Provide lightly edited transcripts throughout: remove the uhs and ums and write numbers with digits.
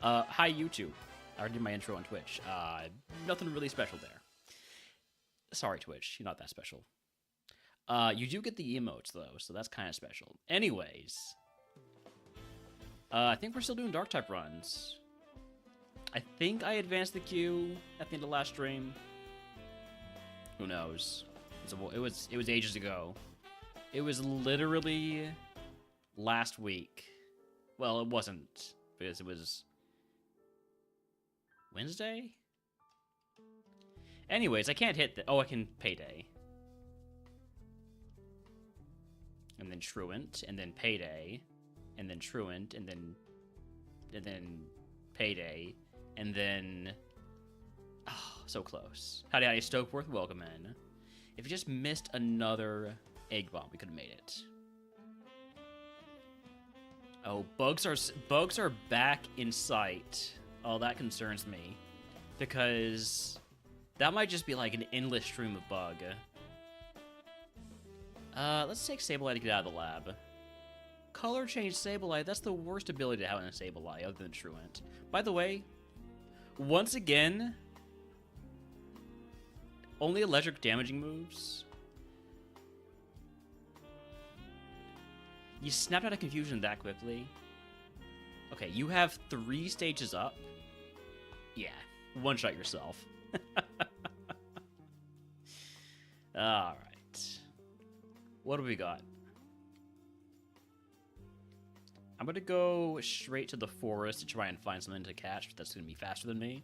Hi, YouTube. I already did my intro on Twitch. Nothing really special there. Sorry, Twitch. You're not that special. You do get the emotes, though, so that's kind of special. Anyways. I think we're still doing Dark-type runs. I think I advanced the queue at the end of last stream. Who knows? It was ages ago. It was literally last week. Well, it wasn't, because it was Wednesday? Anyways, I can't hit the... Oh, I can Payday. And then Truant, and then Payday, and then Truant, and then Payday, and then... Oh, so close. Howdy, howdy, Stokeworth, welcome in. If you just missed another egg bomb, we could have made it. Oh, bugs are back in sight. Oh, that concerns me. Because that might just be like an endless stream of bug. Let's take Sableye to get out of the lab. Color change Sableye, that's the worst ability to have in a Sableye other than Truant. By the way, once again, only electric damaging moves. You snapped out of confusion that quickly. Okay, you have 3 stages up. Yeah, one-shot yourself. Alright. What do we got? I'm gonna go straight to the forest to try and find something to catch that's gonna be faster than me.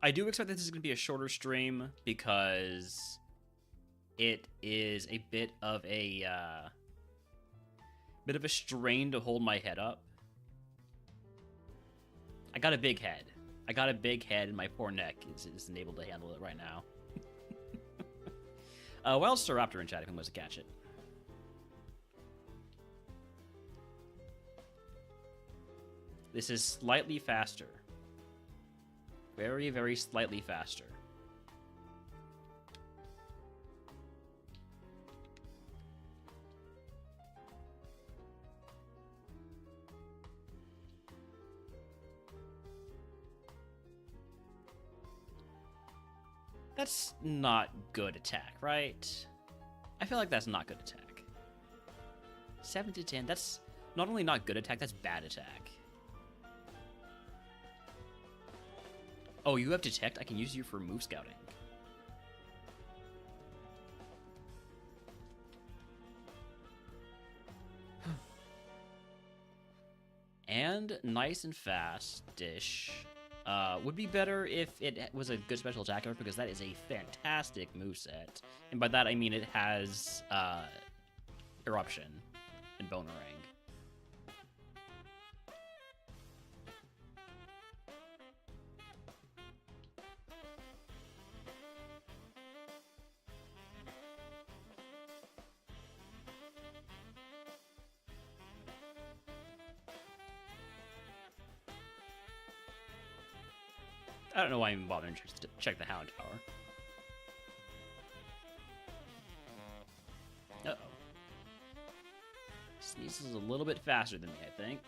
I do expect that this is going to be a shorter stream because it is a bit of a strain to hold my head up. I got a big head. And my poor neck isn't able to handle it right now. Wild Staraptor in chat if he wants to catch it. This is slightly faster. Very, very slightly faster. That's not good attack, right? I feel like that's not good attack. 7 to 10, that's not only not good attack, that's bad attack. Oh, you have Detect? I can use you for move scouting. And nice and fast-ish. Would be better if it was a good special attacker, because that is a fantastic moveset. And by that I mean it has Eruption and Boomerang. I don't know why I'm even bothering to check the Hound Tower. Uh-oh. Sneezes a little bit faster than me, I think.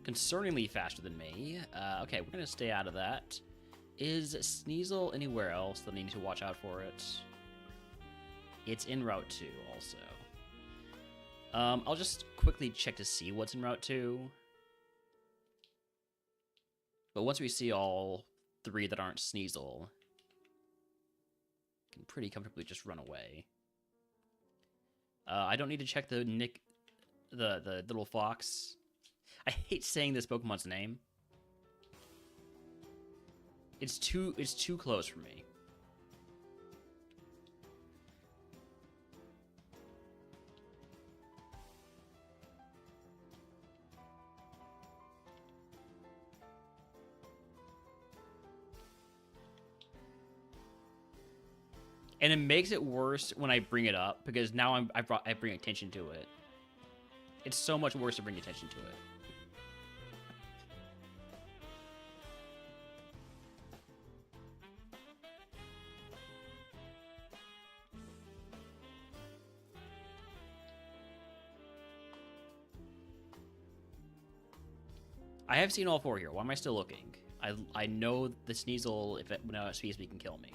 Concerningly faster than me. Okay, we're going to stay out of that. Is Sneasel anywhere else that I need to watch out for it? It's in Route 2 also. I'll just quickly check to see what's in Route 2. But once we see all 3 that aren't Sneasel, I can pretty comfortably just run away. I don't need to check the little fox. I hate saying this Pokemon's name. It's too close for me. And it makes it worse when I bring it up, because now I bring attention to it. It's so much worse to bring attention to it. I have seen all 4 here. Why am I still looking? I know the Sneasel, if it when it speaks, can kill me.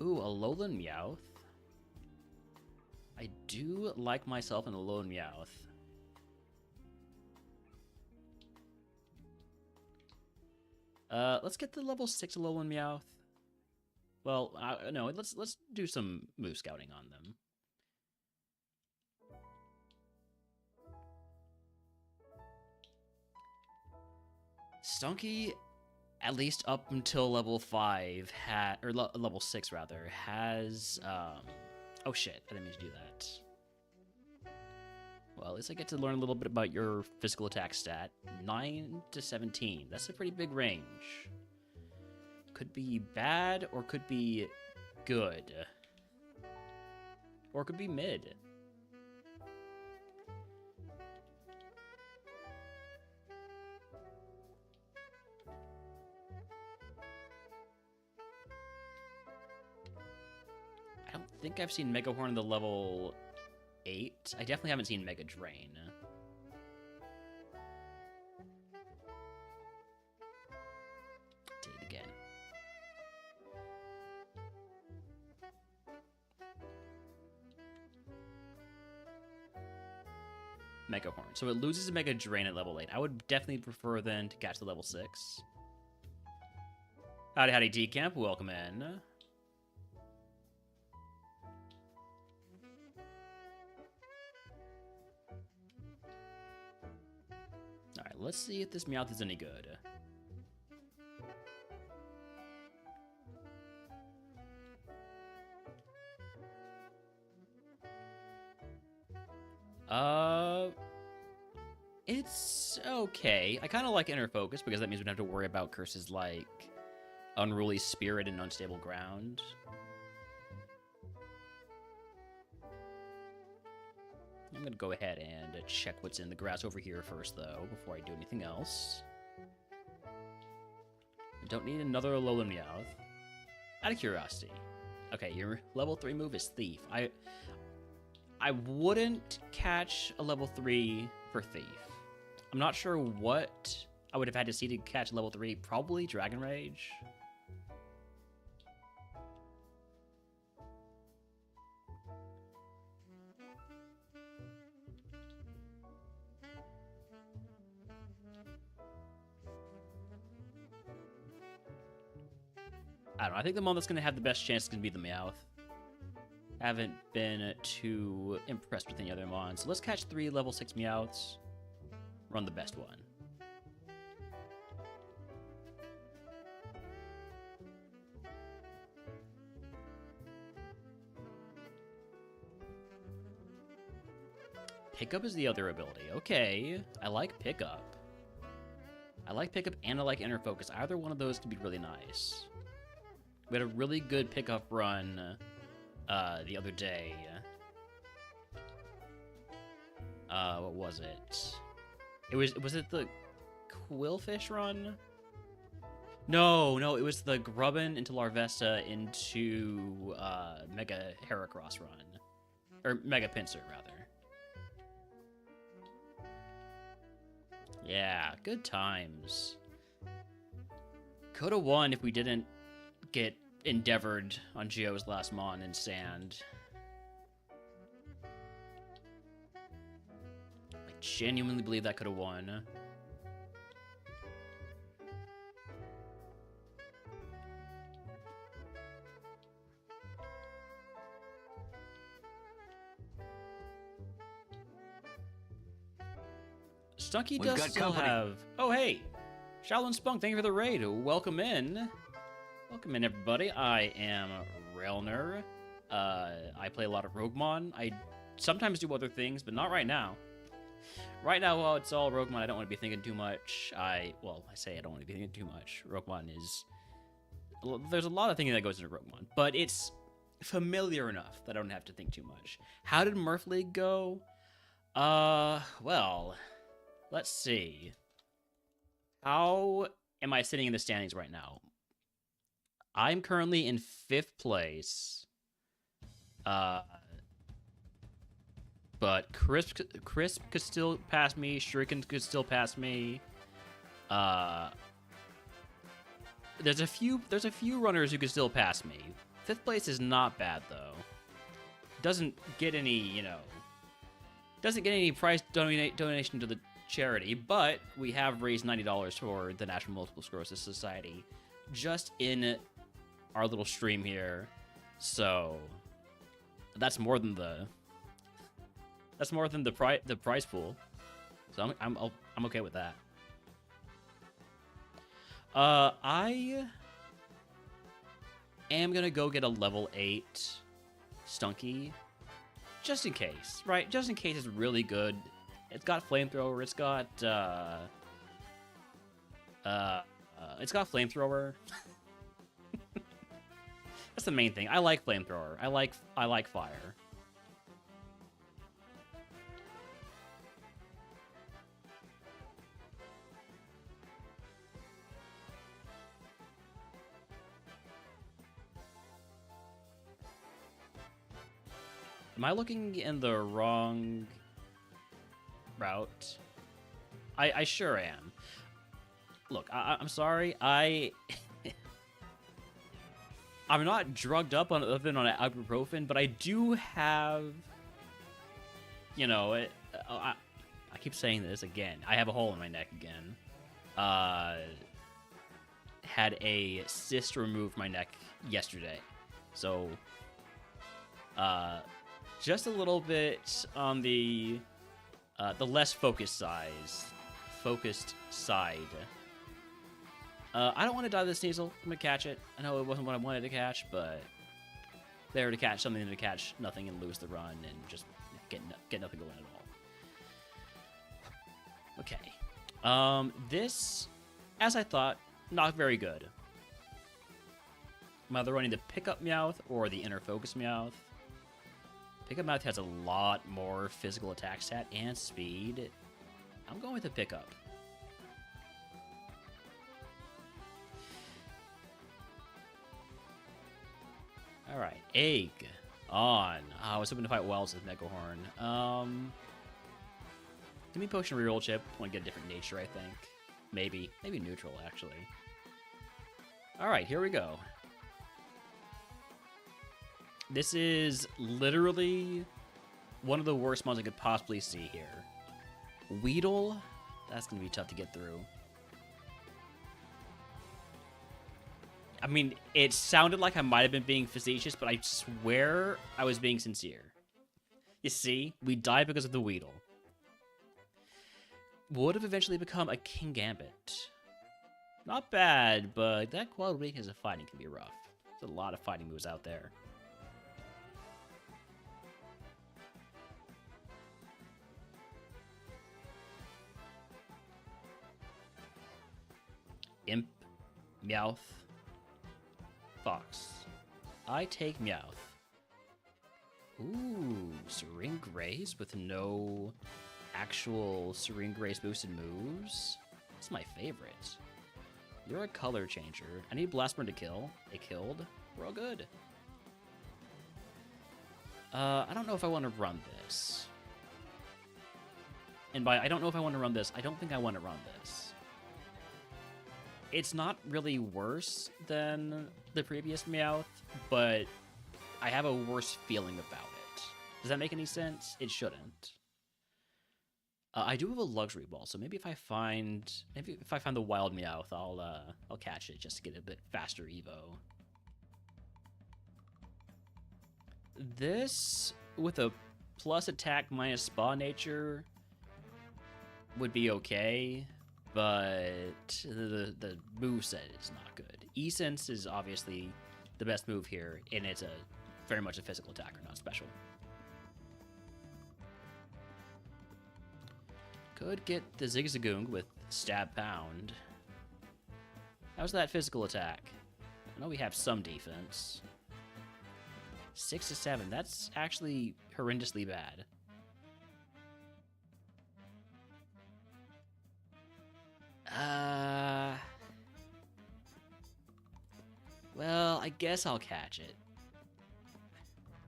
Ooh, a Alolan Meowth. I do like myself an Alolan Meowth. Let's get the level 6 Alolan Meowth. Well, no, let's do some move scouting on them. Stunky, at least up until level 5, level 6 rather, has, oh shit, I didn't mean to do that. Well, at least I get to learn a little bit about your physical attack stat. 9 to 17, that's a pretty big range. Could be bad, or could be good. Or could be mid. I don't think I've seen Mega Horn the level 8. I definitely haven't seen Mega Drain. Did it again. Mega Horn. So it loses a Mega Drain at level 8. I would definitely prefer then to catch the level 6. Howdy, Decamp. Welcome in. Alright, let's see if this Meowth is any good. It's okay. I kind of like Inner Focus, because that means we don't have to worry about curses like Unruly Spirit and Unstable Ground. I'm gonna go ahead and check what's in the grass over here first, though, before I do anything else. I don't need another Alolan Meowth. Out of curiosity. Okay, your level 3 move is Thief. I wouldn't catch a level 3 for Thief. I'm not sure what I would have had to see to catch level 3. Probably Dragon Rage. I don't know. I think the one that's going to have the best chance is going to be the Meowth. Haven't been too impressed with any other mons. So let's catch 3 level 6 Meowths. Run the best one. Pickup is the other ability. Okay. I like Pickup. I like Pickup and I like Inner Focus. Either one of those could be really nice. We had a really good Pickup run the other day. What was it? Was it the Quillfish run? No, it was the Grubbin into Larvesta into Mega Heracross run. Or Mega Pinsir, rather. Yeah, good times. Could have won if we didn't get endeavored on Geo's last mon in sand. I genuinely believe that could have won. Stunky does still have... Oh, hey! Shaolin Spunk, thank you for the raid. Welcome in. Welcome in, everybody. I am Railner. I play a lot of RogueMon. I sometimes do other things, but not right now. Right now, while it's all RogueMon, I don't want to be thinking too much. I say I don't want to be thinking too much. RogueMon is... There's a lot of thinking that goes into RogueMon, but it's familiar enough that I don't have to think too much. How did Murph League go? Well, let's see. How am I sitting in the standings right now? I'm currently in 5th place. But Crisp could still pass me. Shuriken could still pass me. There's a few runners who could still pass me. 5th place is not bad though. Doesn't get any, doesn't get any price donation to the charity, but we have raised $90 for the National Multiple Sclerosis Society just in our little stream here. So that's more than the prize pool. So I'm okay with that. I am gonna go get a level 8 Stunky, just in case, right? Just in case it's really good. It's got flamethrower. It's got flamethrower. That's the main thing. I like flamethrower. I like fire. Am I looking in the wrong route? I sure am. Look, I'm sorry. I'm not drugged up on ibuprofen, but I do have, I keep saying this again. I have a hole in my neck again. Had a cyst removed my neck yesterday, so just a little bit on the less focused side. I don't want to die of the sneasel. I'm gonna catch it. I know it wasn't what I wanted to catch, but better to catch something than to catch nothing and lose the run and just get nothing going at all. Okay. This, as I thought, not very good. I'm either running the Pickup Meowth or the Inner Focus Meowth. Pickup Meowth has a lot more physical attack stat and speed. I'm going with the Pickup. Alright, Egg on. I was hoping to fight Wells with Megahorn. Give me Potion Reroll Chip. Want to get a different nature, I think. Maybe neutral, actually. Alright, here we go. This is literally one of the worst ones I could possibly see here. Weedle? That's going to be tough to get through. I mean, it sounded like I might have been being facetious, but I swear I was being sincere. You see, we died because of the Weedle. Would have eventually become a King Gambit. Not bad, but that quad weakness of fighting can be rough. There's a lot of fighting moves out there. Imp, Meowth, Fox. I take Meowth. Ooh, Serene Grace with no actual Serene Grace boosted moves? That's my favorite. You're a color changer. I need Blastburn to kill. It killed. We're all good. I don't know if I want to run this. And by I don't know if I want to run this, I don't think I want to run this. It's not really worse than the previous Meowth, but I have a worse feeling about it. Does that make any sense? It shouldn't. I do have a Luxury Ball, so maybe if I find the Wild Meowth, I'll catch it just to get a bit faster Evo. This with a plus attack minus Spa Nature would be okay. But the moveset is not good. E-Sense is obviously the best move here, and it's very much a physical attacker, not special. Could get the Zigzagoon with Stab Pound. How's that physical attack? I know we have some defense. 6 to 7. That's actually horrendously bad. Well, I guess I'll catch it.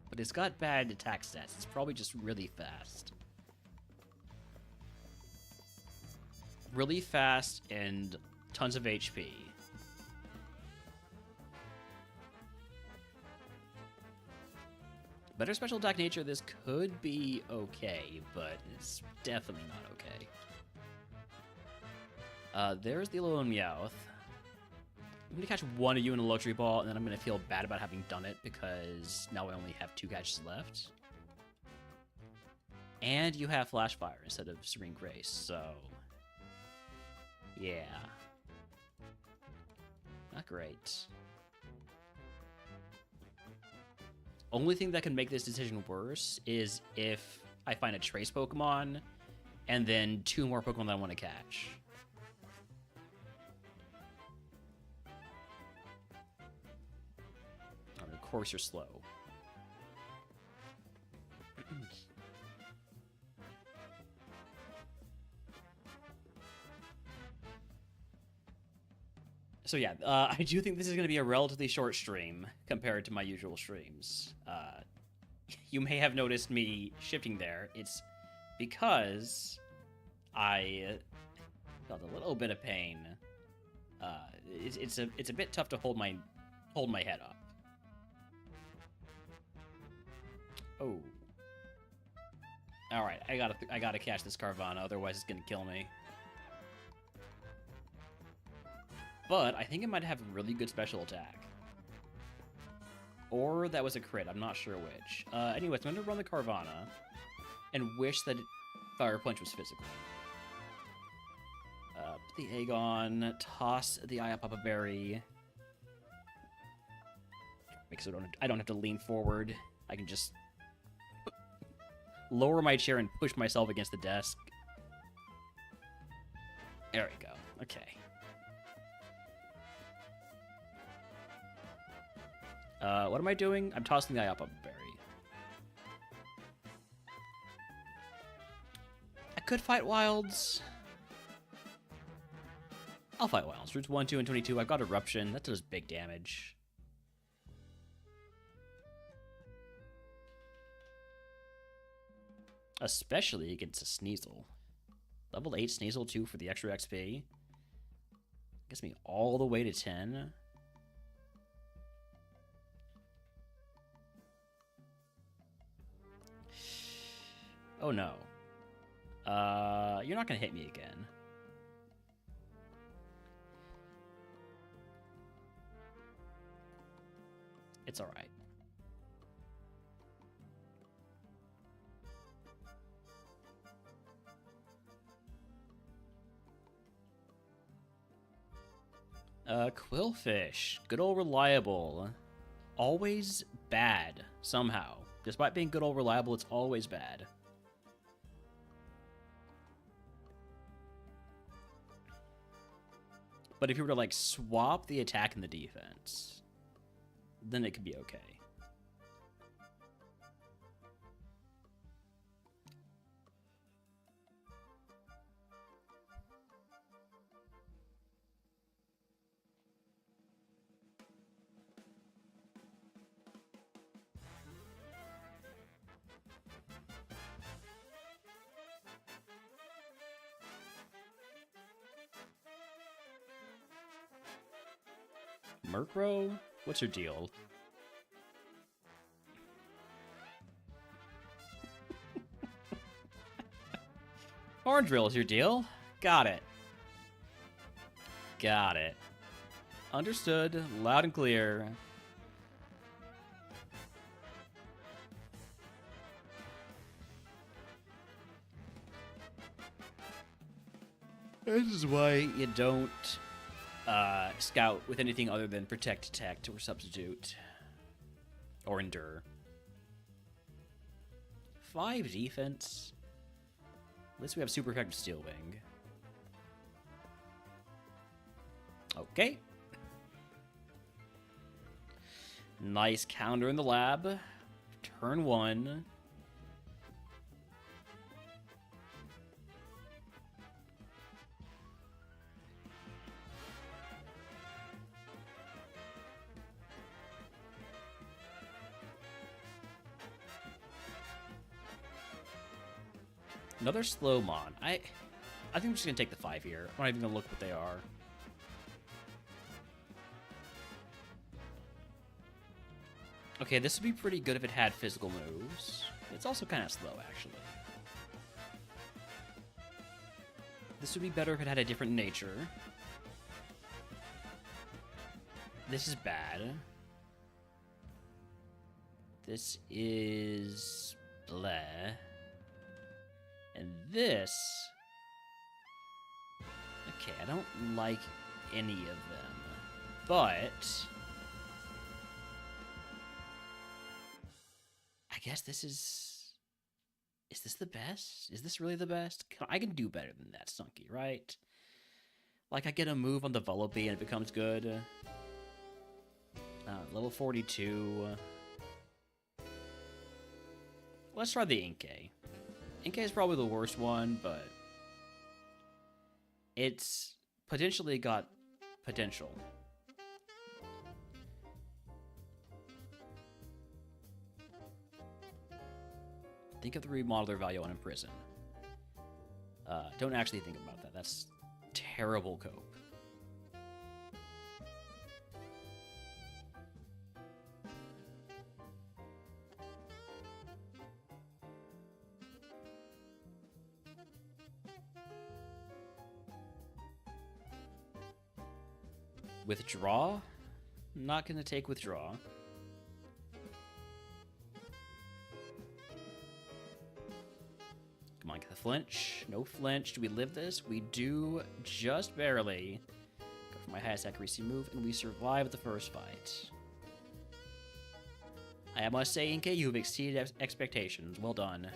But it's got bad attack stats. It's probably just really fast. Really fast and tons of HP. Better special attack nature, this could be okay, but it's definitely not okay. There's the little Meowth. I'm gonna catch one of you in a luxury ball, and then I'm gonna feel bad about having done it because now I only have 2 catches left. And you have Flash Fire instead of Serene Grace, so yeah, not great. Only thing that can make this decision worse is if I find a Trace Pokemon and then 2 more Pokemon that I want to catch. Of course you're slow. So yeah, I do think this is going to be a relatively short stream compared to my usual streams. You may have noticed me shifting there. It's because I felt a little bit of pain. It's a bit tough to hold my head up. Oh. All right, I gotta catch this Carvana, otherwise it's gonna kill me. But I think it might have a really good special attack. Or that was a crit, I'm not sure which. Anyways, I'm going to run the Carvana and wish that Fire Punch was physical. Put the egg on, toss the Papa Berry. Because I don't have to lean forward. I can just lower my chair and push myself against the desk. There we go. Okay. What am I doing? I'm tossing the Papa Berry. I could fight Wilds. I'll fight Wilds. Roots 1, 2, and 22. I've got Eruption. That does big damage. Especially against a Sneasel. Level 8 Sneasel 2 for the extra XP. Gets me all the way to 10. Oh no. You're not gonna hit me again. It's alright. Quillfish. Good old reliable. Always bad, somehow. Despite being good old reliable, it's always bad. But if you were to, like, swap the attack and the defense, then it could be okay. Murkrow? What's your deal? Orange Drill is your deal. Got it. Got it. Understood. Loud and clear. This is why you don't scout with anything other than Protect, Detect, or Substitute. Or Endure. 5 defense. At least we have super effective Steel Wing. Okay. Nice counter in the lab. Turn 1. Another slow mon. I think I'm just gonna take the 5 here. I'm not even gonna look what they are. Okay, this would be pretty good if it had physical moves. It's also kind of slow, actually. This would be better if it had a different nature. This is bad. This is bleh. And this... Okay, I don't like any of them. But... I guess this is... Is this the best? Is this really the best? I can do better than that, Stunky, right? Like, I get a move on the Vullaby and it becomes good. Level 42. Let's try the Inkay. Inkay is probably the worst one, but... It's potentially got potential. Think of the remodeler value on Imprison. Don't actually think about that. That's terrible cope. Withdraw? Not gonna take withdraw. Come on, get the flinch. No flinch. Do we live this? We do just barely. Go for my highest accuracy move, and we survive the first fight. I must say, Inkay, you have exceeded expectations. Well done.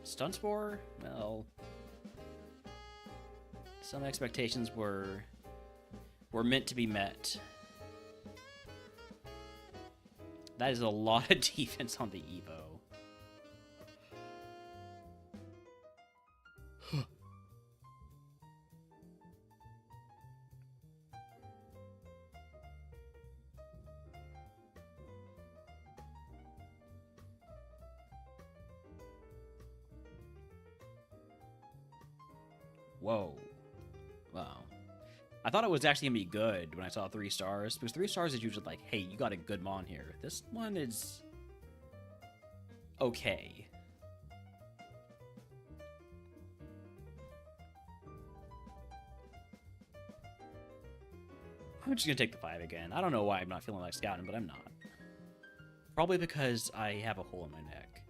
Stun Spore? Well, some expectations were meant to be met. That is a lot of defense on the Evo. Whoa. Wow. I thought it was actually going to be good when I saw 3 stars, because 3 stars is usually like, hey, you got a good mon here. This one is... okay. I'm just going to take the 5 again. I don't know why I'm not feeling like scouting, but I'm not. Probably because I have a hole in my neck.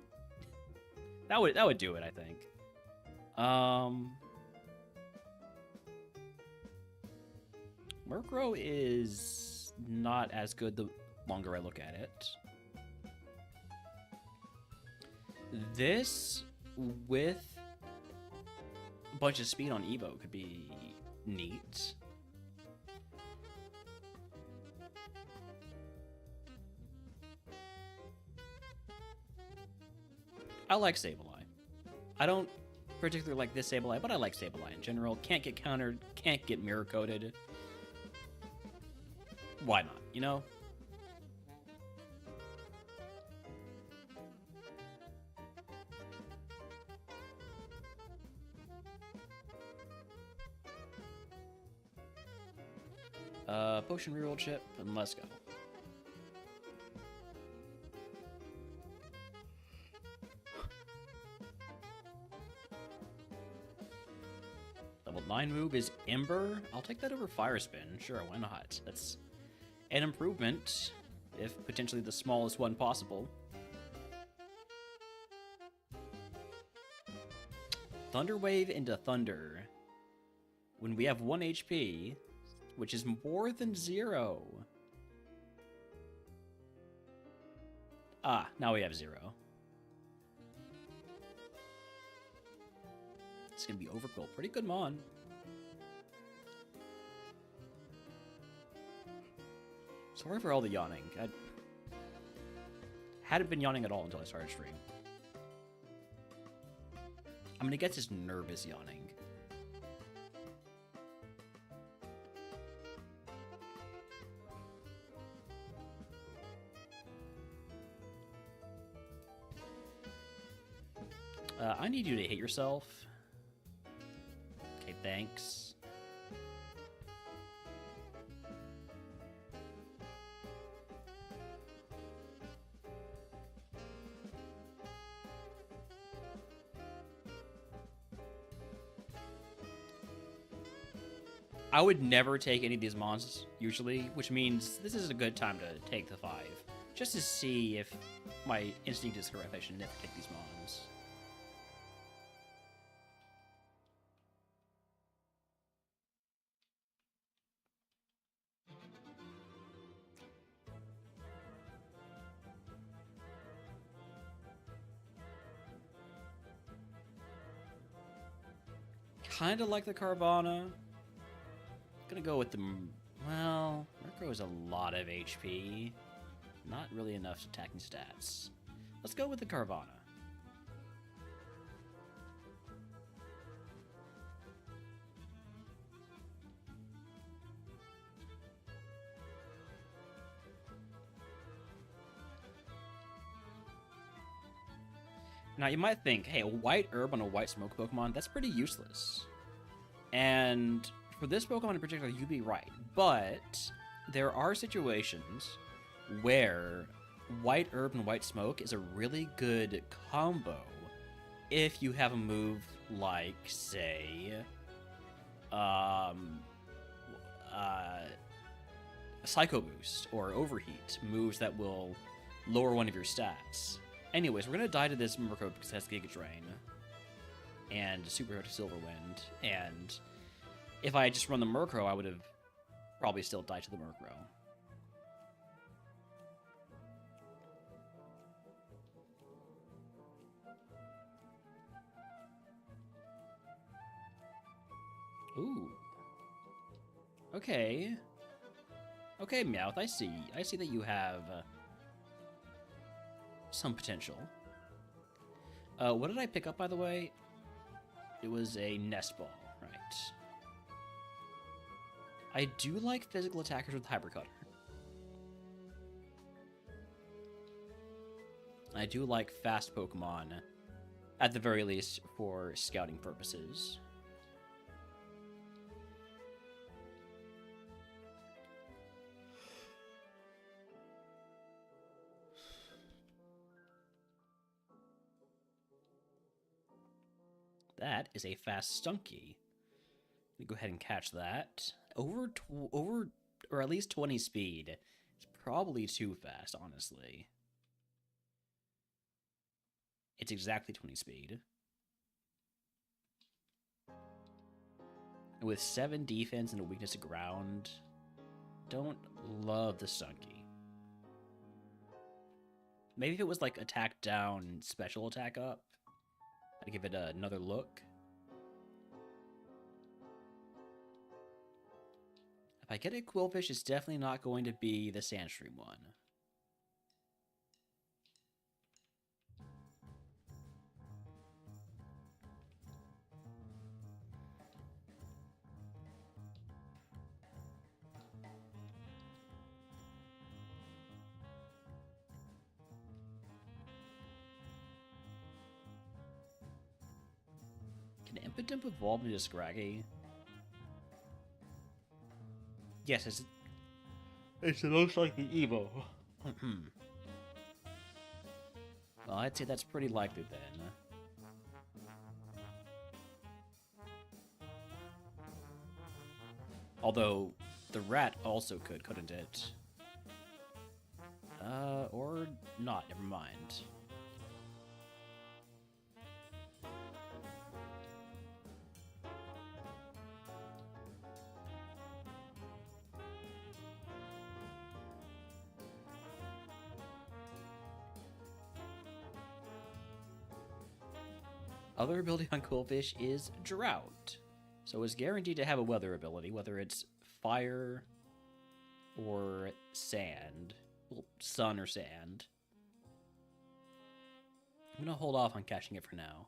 That would do it, I think. Murkrow is not as good the longer I look at it. This, with a bunch of speed on Evo, could be neat. I like Sableye. I don't particularly like this Sableye, but I like Sableye in general. Can't get countered, can't get mirror-coated. Why not, you know? Potion reroll chip, and let's go. Level 9 move is Ember. I'll take that over Fire Spin. Sure, why not? That's an improvement, if potentially the smallest one possible. Thunder Wave into Thunder. When we have 1 HP, which is more than 0. Ah, now we have 0. It's gonna be Overkill. Pretty good mon. Sorry for all the yawning. I hadn't been yawning at all until I started stream. I'm gonna guess it's nervous yawning. I need you to hit yourself. Okay, thanks. I would never take any of these mons, usually, which means this is a good time to take the 5. Just to see if my instinct is correct, I should never take these mons. Kinda like the Carvana. Gonna go with the... Well, Murkrow is a lot of HP. Not really enough attacking stats. Let's go with the Carvana. Now, you might think, hey, a white herb on a white smoke Pokemon, that's pretty useless. And for this Pokemon in particular, you'd be right. But there are situations where white herb and white smoke is a really good combo if you have a move like, say, Psycho Boost or Overheat, moves that will lower one of your stats. Anyways, we're going to die to this Murkrow because it has Giga Drain and Super Silver Wind, and if I had just run the Murkrow, I would have probably still died to the Murkrow. Ooh. Okay. Okay, Meowth, I see. I see that you have some potential. What did I pick up, by the way? It was a Nest Ball, right. I do like physical attackers with Hyper Cutter. I do like fast Pokemon, at the very least, for scouting purposes. That is a fast Stunky. Let me go ahead and catch that. Over or at least 20 speed. It's probably too fast, honestly. It's exactly 20 speed. With 7 defense and a weakness to ground, don't love the Stunky. Maybe if it was like attack down, special attack up, I'd give it another look. If I get a Quillfish, it's definitely not going to be the Sandstream one. Can Impidimp evolve into Scraggy? Yes, it's the most likely Evo. Well, I'd say that's pretty likely then. Although, the rat also could, couldn't it? Or not, never mind. Other ability on Quillfish is Drought. So it's guaranteed to have a weather ability, whether it's Fire, or sand. Well, sun or sand. I'm gonna hold off on catching it for now.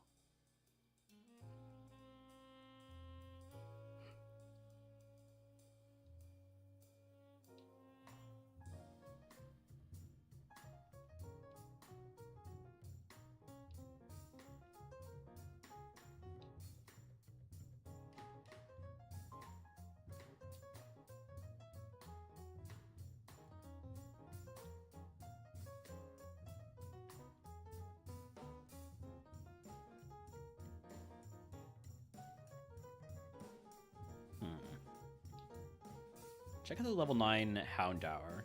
Check out the level 9 Houndour.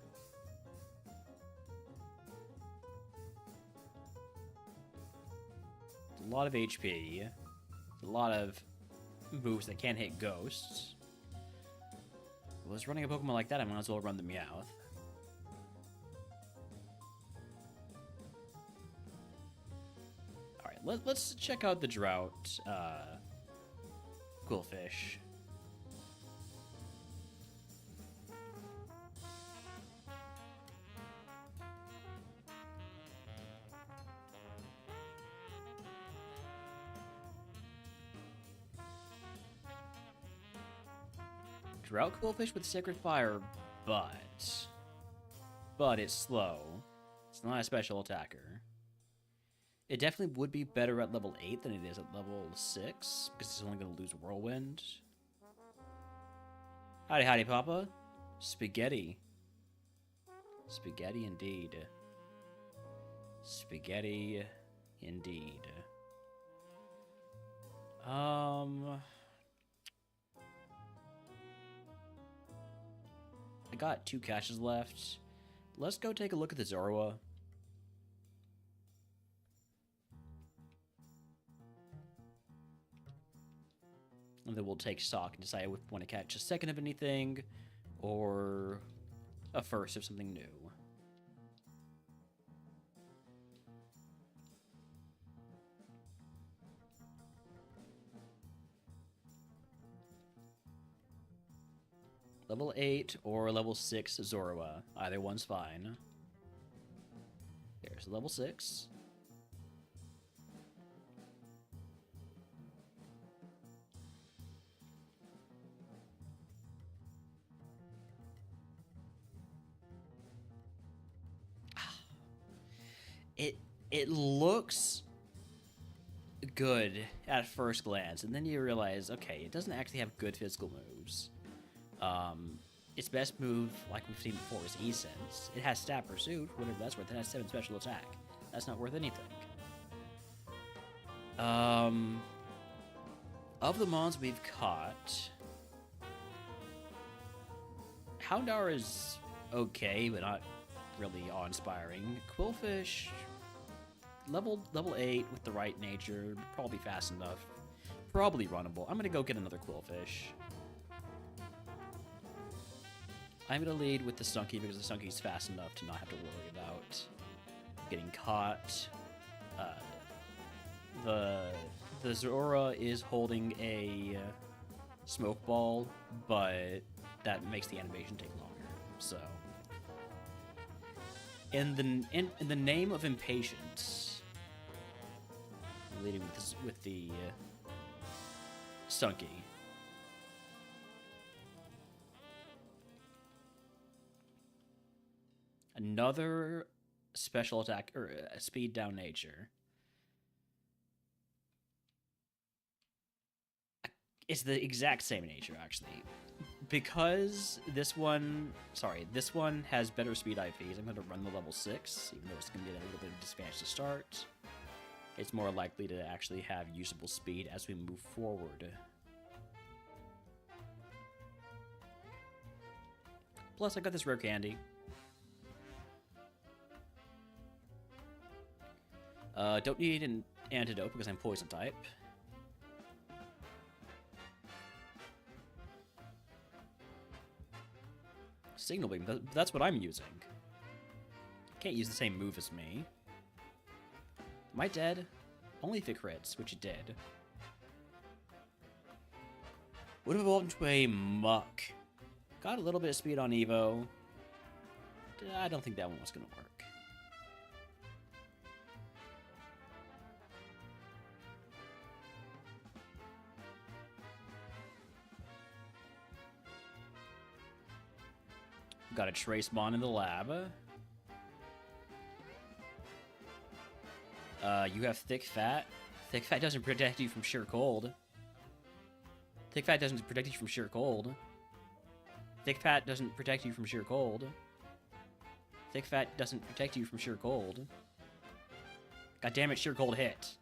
A lot of HP. A lot of moves that can't hit ghosts. If I was running a Pokemon like that, I might as well run the Meowth. Alright, let's check out the Drought Quillfish. Drought Quillfish with Sacred Fire, but it's slow. It's not a special attacker. It definitely would be better at level 8 than it is at level 6, because it's only going to lose Whirlwind. Howdy, howdy, Papa. Spaghetti. Spaghetti indeed. Spaghetti indeed. I got 2 caches left. Let's go take a look at the Zorua. And then we'll take stock and decide if we want to catch a second of anything or a first of something new. Level 8 or level 6 Zorua. Either one's fine. Here's level 6. It looks good at first glance, and then you realize, okay, it doesn't actually have good physical moves. Its best move, like we've seen before, is E-Sense. It has Stab Pursuit, whatever that's worth. It has 7 special attack. That's not worth anything. Of the mons we've caught, Houndour is okay, but not really awe-inspiring. Quillfish, level 8 with the right nature, probably fast enough, probably runnable. I'm gonna go get another Quillfish. I'm gonna lead with the Stunky because the Stunky's fast enough to not have to worry about getting caught. The Zorua is holding a smoke ball, but that makes the animation take longer. So, in the name of impatience, I'm leading with the Stunky. Another special attack, or speed down nature. It's the exact same nature, actually. Because this one has better speed IVs, I'm going to run the level 6, even though it's going to be a little bit of disadvantage to start. It's more likely to actually have usable speed as we move forward. Plus, I got this rare candy. Don't need an antidote because I'm poison type. Signal Beam, that's what I'm using. Can't use the same move as me. Am I dead? Only if it crits, which it did. Would have evolved into a Muck. Got a little bit of speed on Evo. I don't think that one was going to work. Got a trace bond in the lab. You have thick fat. Thick fat doesn't protect you from sheer cold. Thick fat doesn't protect you from sheer cold. Thick fat doesn't protect you from sheer cold. Thick fat doesn't protect you from sheer cold. God damn it, sheer cold hit.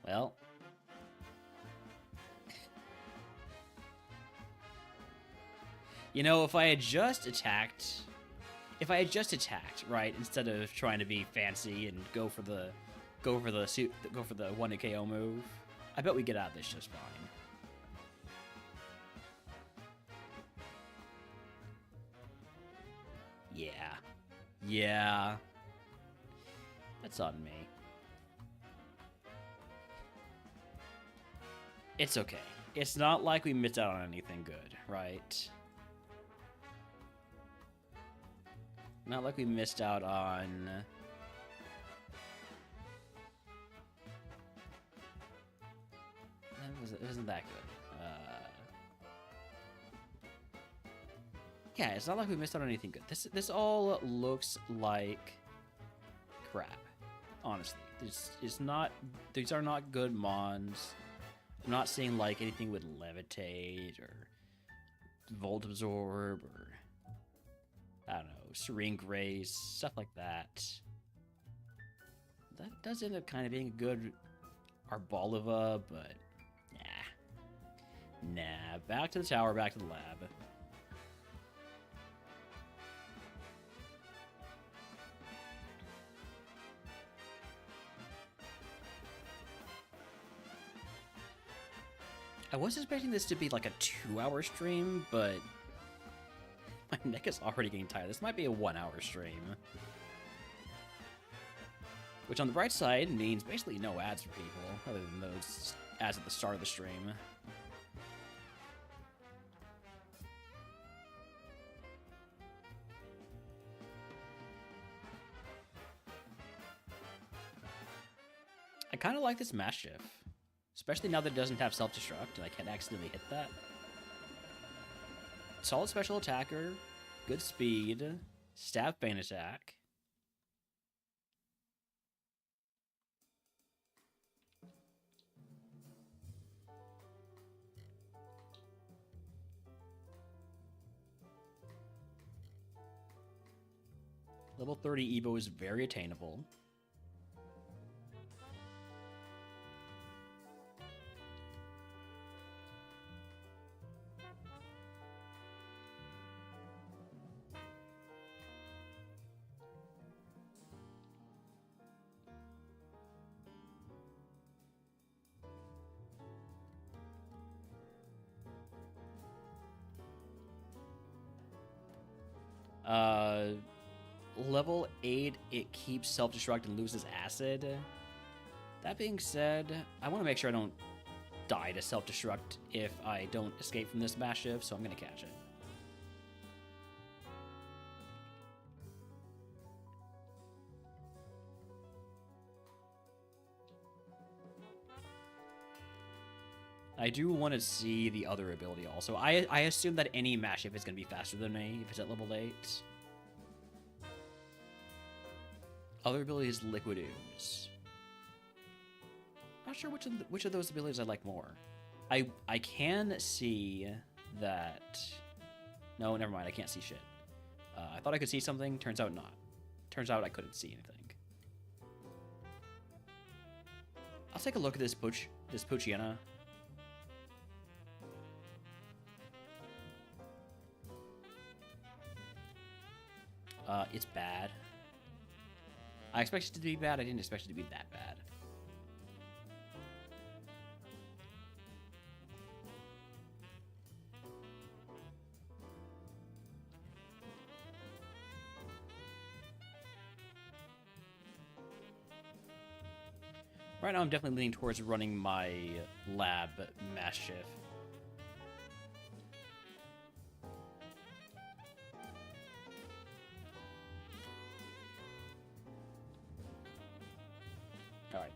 Well. You know, if I had just attacked, right, instead of trying to be fancy and go for the 1 KO move, I bet we get out of this just fine. Yeah. That's on me. It's okay. It's not like we missed out on anything good, right? Not like we missed out on... It wasn't that good. Yeah, it's not like we missed out on anything good. This all looks like crap. Honestly, these are not good mons. I'm not seeing like anything with levitate or volt absorb or I don't know, serene grace, stuff like that. That does end up kind of being a good Arboliva, but nah. Back to the tower, back to the lab. I was expecting this to be like a 2-hour stream, but my neck is already getting tired. This might be a 1-hour stream. Which on the bright side means basically no ads for people, other than those ads at the start of the stream. I kind of like this mass shift. Especially now that it doesn't have self-destruct, and I can't accidentally hit that. Solid special attacker, good speed, stab bane attack. Level 30 Evo is very attainable. Level 8, it keeps self-destruct and loses acid. That being said, I want to make sure I don't die to self-destruct if I don't escape from this mass shift, so I'm going to catch it. I do want to see the other ability also. I assume that any mass shift is going to be faster than me if it's at level 8. Other ability is Liquid Ooze. Not sure which of those abilities I like more. I can see that... No, never mind. I can't see shit. I thought I could see something. Turns out not. Turns out I couldn't see anything. I'll take a look at this Poochyena. It's bad. I expected it to be bad. I didn't expect it to be that bad. Right now, I'm definitely leaning towards running my lab mass shift.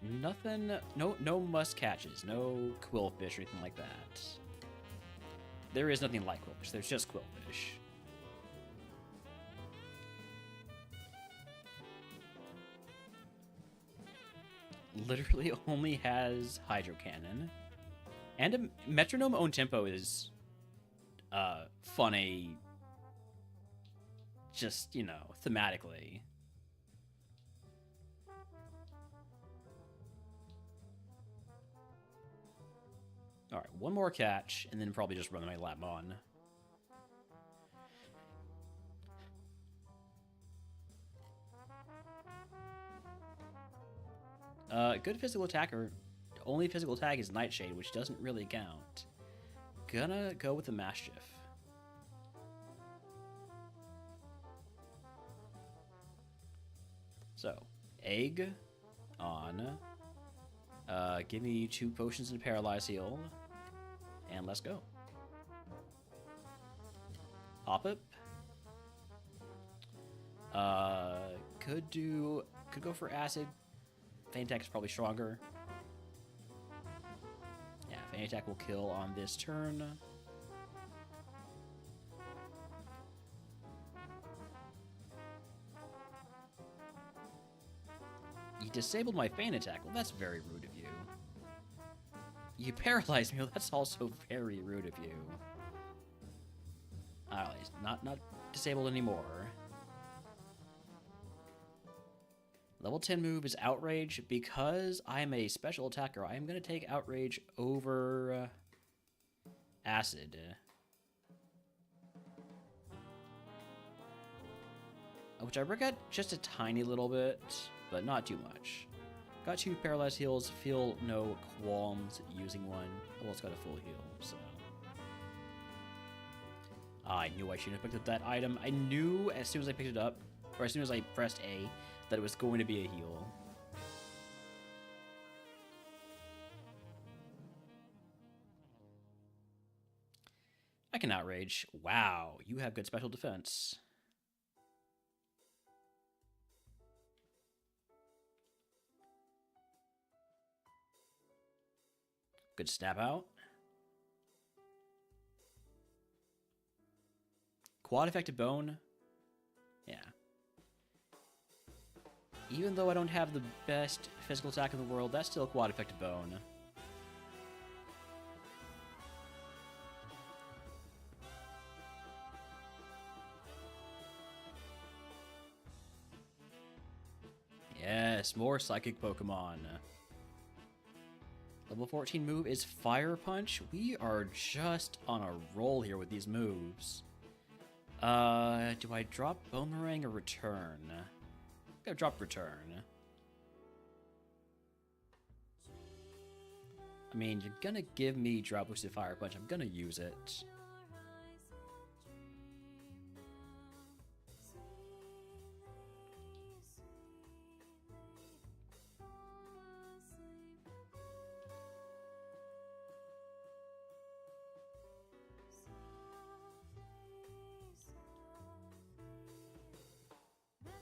nothing, no musk catches, no quillfish or anything like that. There is nothing like quillfish, there's just quillfish. Literally only has hydro cannon. And a metronome own tempo is funny, just, you know, thematically. Alright, one more catch, and then probably just run my lap on. Good physical attacker. Only physical attack is Nightshade, which doesn't really count. Gonna go with the Mastiff. So, egg on. Give me 2 potions and Paralyze Heal. And let's go. Hop-Up. Could go for Acid. Feint Attack is probably stronger. Yeah, Feint Attack will kill on this turn. You disabled my Feint Attack. Well, that's very rude of you. You paralyzed me. Well, that's also very rude of you. Alright, not disabled anymore. Level 10 move is Outrage. Because I'm a special attacker, I'm going to take Outrage over Acid. Which I regret just a tiny little bit, but not too much. Got 2 Paralyzed Heals, feel no qualms using one. Well, it's got a full heal, so... I knew I shouldn't have picked up that item. I knew as soon as I picked it up, or as soon as I pressed A, that it was going to be a heal. I can Outrage. Wow, you have good special defense. Good Snap Out. Quad Effective Bone. Yeah. Even though I don't have the best physical attack in the world, that's still a Quad Effective Bone. Yes, more Psychic Pokemon. Level 14 move is Fire Punch. We are just on a roll here with these moves. Do I drop Boomerang or Return? I'm gonna drop Return. I mean, you're gonna give me Drop Boosted Fire Punch. I'm gonna use it.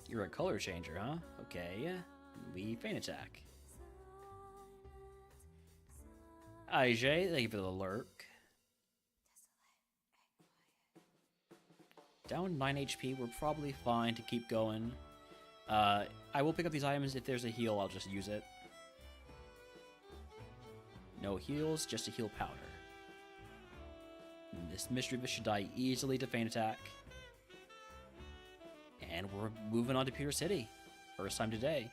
You're a color changer, huh? Okay. We Feint Attack. IJ, thank you for the lurk. Down 9 HP, we're probably fine to keep going. I will pick up these items. If there's a heal, I'll just use it. No heals, just a heal powder. And this Mischievous should die easily to Feint Attack. And we're moving on to Pure City. First time today.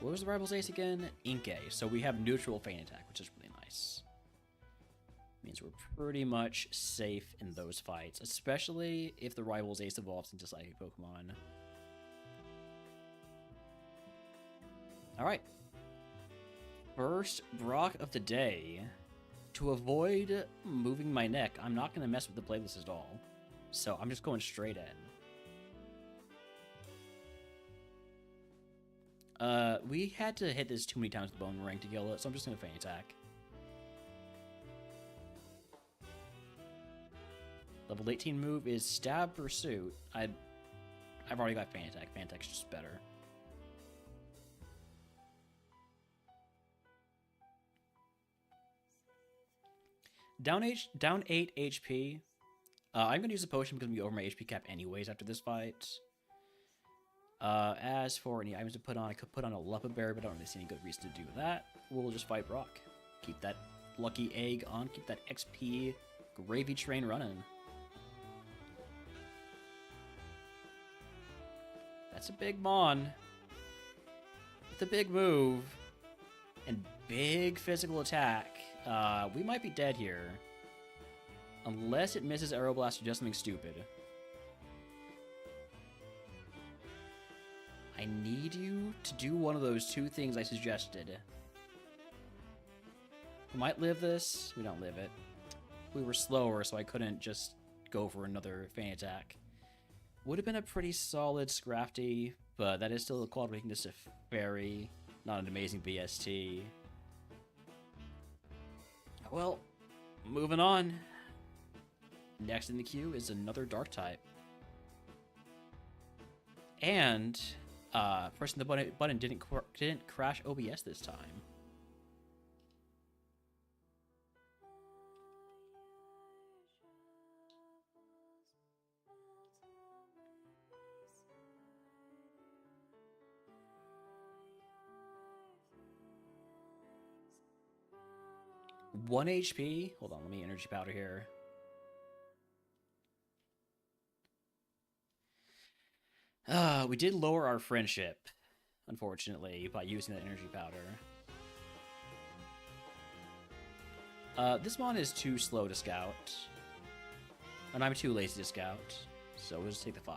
What was the rival's ace again? Inkay. So we have neutral Feint Attack, which is really nice. Means we're pretty much safe in those fights, especially if the rival's ace evolves into Psychic Pokemon. Alright. First Brock of the day. To avoid moving my neck, I'm not going to mess with the playlist at all. So I'm just going straight in. We had to hit this too many times with the Bone Ring to kill it, so I'm just gonna feint attack. Level 18 move is Stab Pursuit. I've already got feint attack. Feint attack's just better. Down 8 HP. I'm gonna use a potion because I'm gonna be over my HP cap anyways after this fight. As for any items to put on, I could put on a Leopard Berry, but I don't really see any good reason to do that. We'll just fight Brock. Keep that lucky egg on. Keep that XP gravy train running. That's a big Mon. With a big move. And big physical attack. We might be dead here. Unless it misses Aeroblast or does something stupid. I need you to do one of those two things I suggested. We might live this. We don't live it. We were slower, so I couldn't just go for another feint attack. Would have been a pretty solid Scrafty, but that is still a quad weakness of Fairy. Not an amazing BST. Well, moving on. Next in the queue is another Dark type. And pressing the button didn't crash OBS this time. One HP. Hold on, let me energy powder here. We did lower our friendship, unfortunately, by using that energy powder. This Mon is too slow to scout. And I'm too lazy to scout, so we'll just take the 5.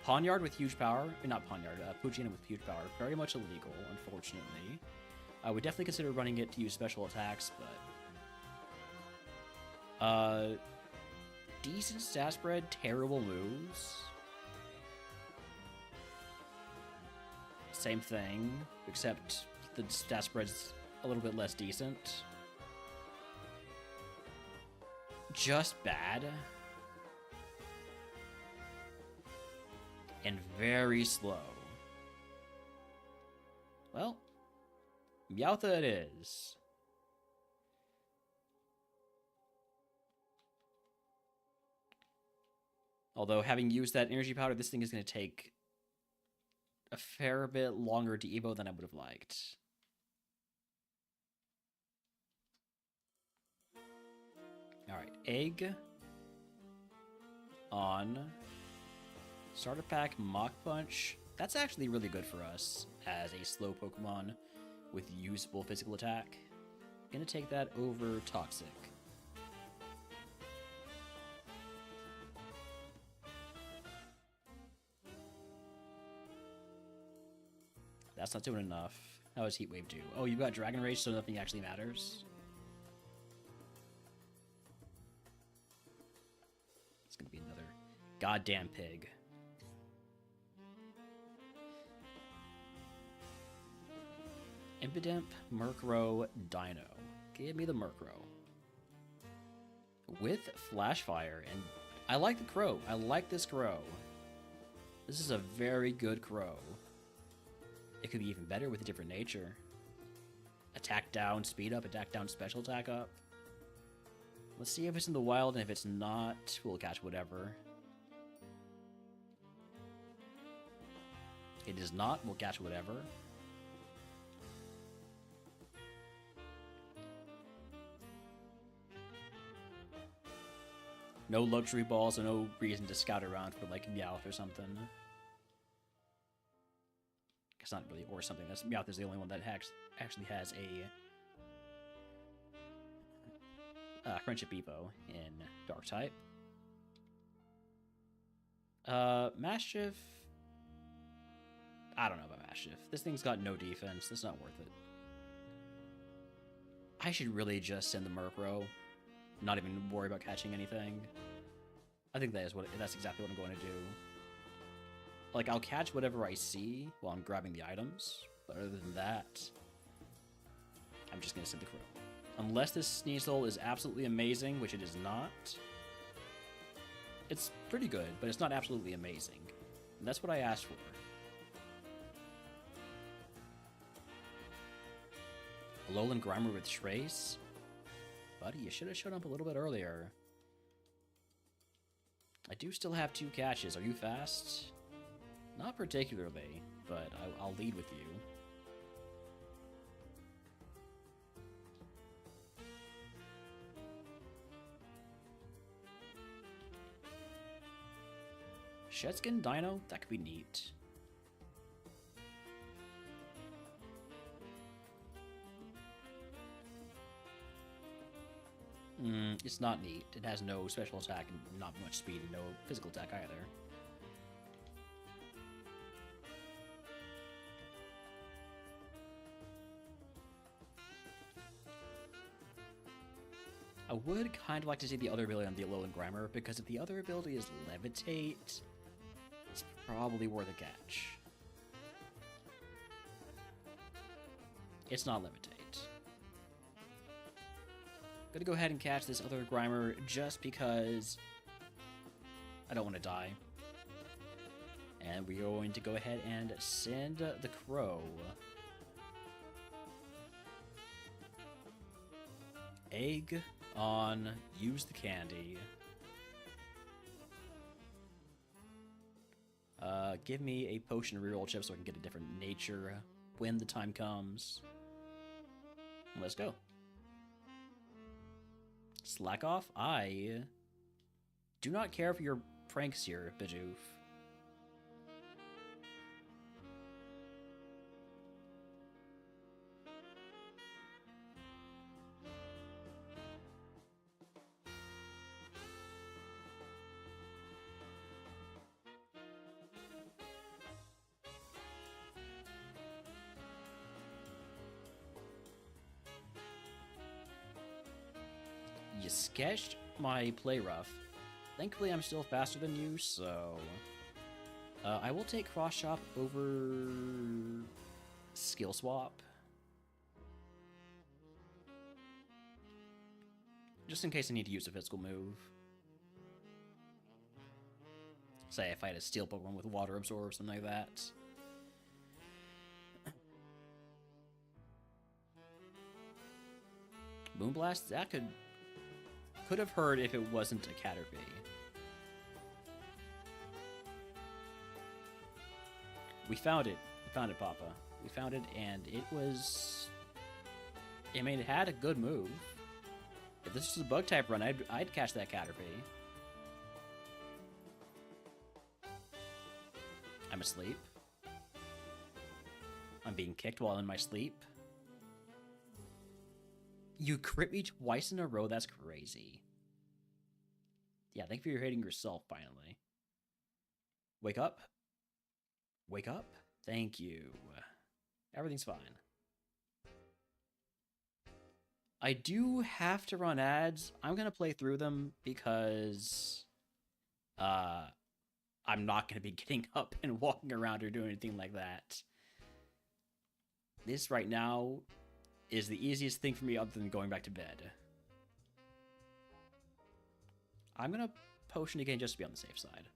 Pawnyard with huge power, not Pawnyard, Poochyena with huge power, very much illegal, unfortunately. I would definitely consider running it to use special attacks, but... decent stat spread, terrible moves. Same thing, except the stat spread's a little bit less decent. Just bad. And very slow. Well, Meowth it is. Although, having used that energy powder, this thing is going to take a fair bit longer to evo than I would have liked. Alright, Egg on Starter Pack Mach Punch. That's actually really good for us as a slow Pokemon with usable physical attack. Gonna take that over Toxic. That's not doing enough. How does Heat Wave do? Oh, you got Dragon Rage, so nothing actually matters. It's gonna be another goddamn pig. Impidimp, Murkrow, Dino. Give me the Murkrow. With Flash Fire, and I like the Crow. I like this Crow. This is a very good Crow. It could be even better with a different nature. Attack down, speed up, attack down, special attack up. Let's see if it's in the wild, and if it's not, we'll catch whatever. It is not, we'll catch whatever. No luxury balls, and no reason to scout around for, like, Meowth or something. It's not really or something. That's Meowth is the only one that actually has a Friendship Evo in Dark type. Maschiff. I don't know about Maschiff. This thing's got no defense. That's not worth it. I should really just send the Murkrow. Not even worry about catching anything. I think that's exactly what I'm going to do. Like, I'll catch whatever I see while I'm grabbing the items, but other than that, I'm just gonna send the crow. Unless this Sneasel is absolutely amazing, which it is not. It's pretty good, but it's not absolutely amazing. And that's what I asked for. Alolan Grimer with Trace? Buddy, you should have shown up a little bit earlier. I do still have 2 catches. Are you fast? Not particularly, but I'll lead with you. Shedskin Dino? That could be neat. It's not neat. It has no special attack and not much speed and no physical attack either. I would kind of like to see the other ability on the Alolan Grimer, because if the other ability is Levitate, it's probably worth a catch. It's not Levitate. Gonna go ahead and catch this other Grimer just because I don't want to die. And we're going to go ahead and send the crow. Egg on use the candy. Give me a potion reroll chip so I can get a different nature when the time comes. Let's go. Slack off? I do not care for your pranks here, Bidoof. You sketched my play rough. Thankfully, I'm still faster than you, so... I will take cross chop over... skill swap. Just in case I need to use a physical move. Say if I had a steel Pokemon with water absorb or something like that. Moonblast? That could have heard if it wasn't a Caterpie. We found it. We found it, Papa. We found it, and it was... I mean, it had a good move. If this was a Bug-type run, I'd catch that Caterpie. I'm asleep. I'm being kicked while in my sleep. You crit me twice in a row? That's crazy. Yeah, thank you for hitting yourself, finally. Wake up. Wake up. Thank you. Everything's fine. I do have to run ads. I'm going to play through them because I'm not going to be getting up and walking around or doing anything like that. This right now is the easiest thing for me other than going back to bed. I'm going to potion again just to be on the safe side.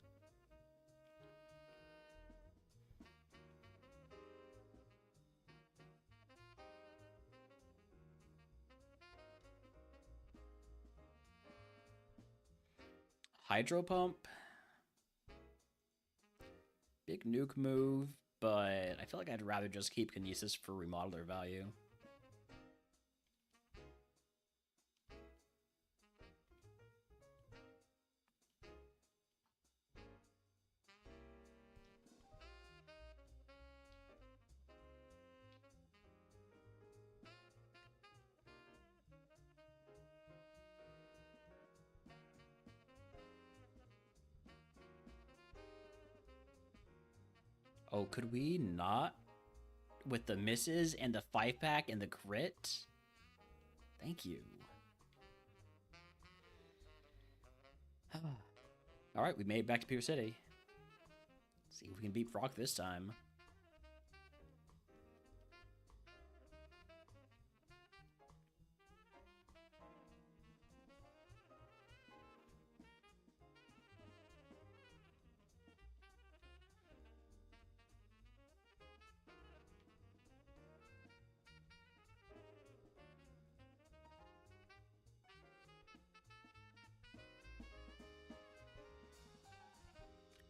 Hydro Pump. Big nuke move, but I feel like I'd rather just keep Kinesis for remodeler value. Oh, could we not? With the misses and the 5-pack and the crit? Thank you. Alright, we made it back to Pier City. See if we can beat Brock this time.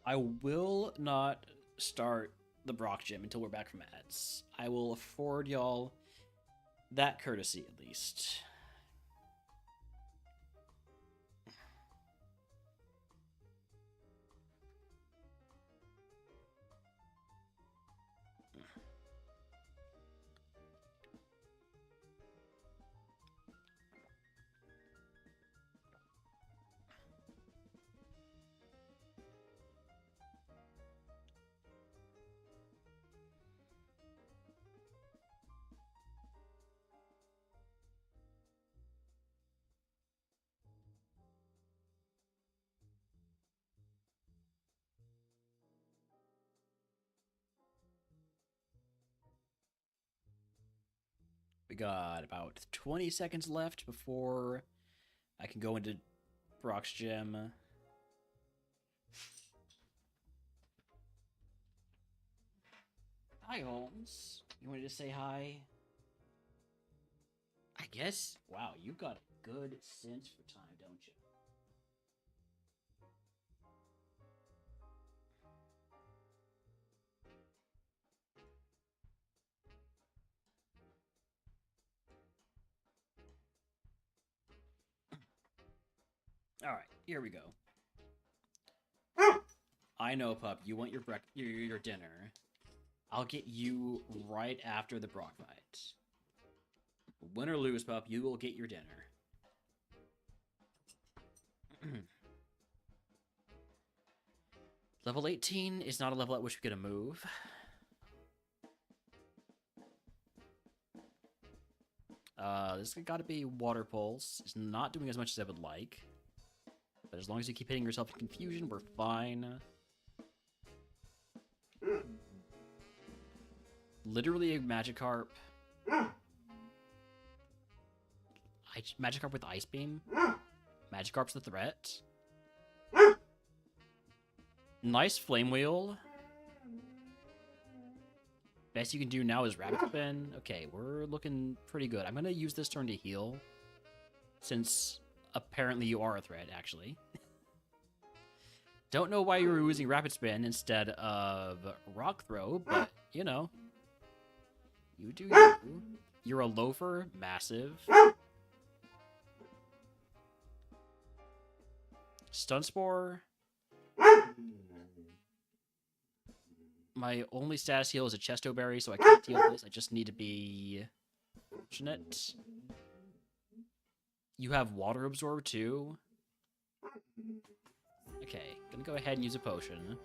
I will not start the Brock gym until we're back from ads. I will afford y'all that courtesy at least. We got about 20 seconds left before I can go into Brock's gym. Hi, Holmes. You wanted to say hi? I guess. Wow, you got a good sense for time, don't you? All right, here we go. I know, pup. You want your dinner. I'll get you right after the Brock fight. Win or lose, pup, you will get your dinner. Level 18 is not a level at which we get a move. This has got to be Water Pulse. It's not doing as much as I would like. But as long as you keep hitting yourself in confusion, we're fine. Literally a Magikarp. Magikarp with Ice Beam. Magikarp's the threat. Nice Flame Wheel. Best you can do now is Rabbit Spin. Okay, we're looking pretty good. I'm going to use this turn to heal. Since apparently you are a threat, actually. Don't know why you were using Rapid Spin instead of Rock Throw, but, you know. You do you. You're a loafer. Massive. Stun Spore. My only status heal is a Chesto Berry, so I can't deal with this. I just need to be fortunate. You have Water Absorb, too? Okay, gonna go ahead and use a potion.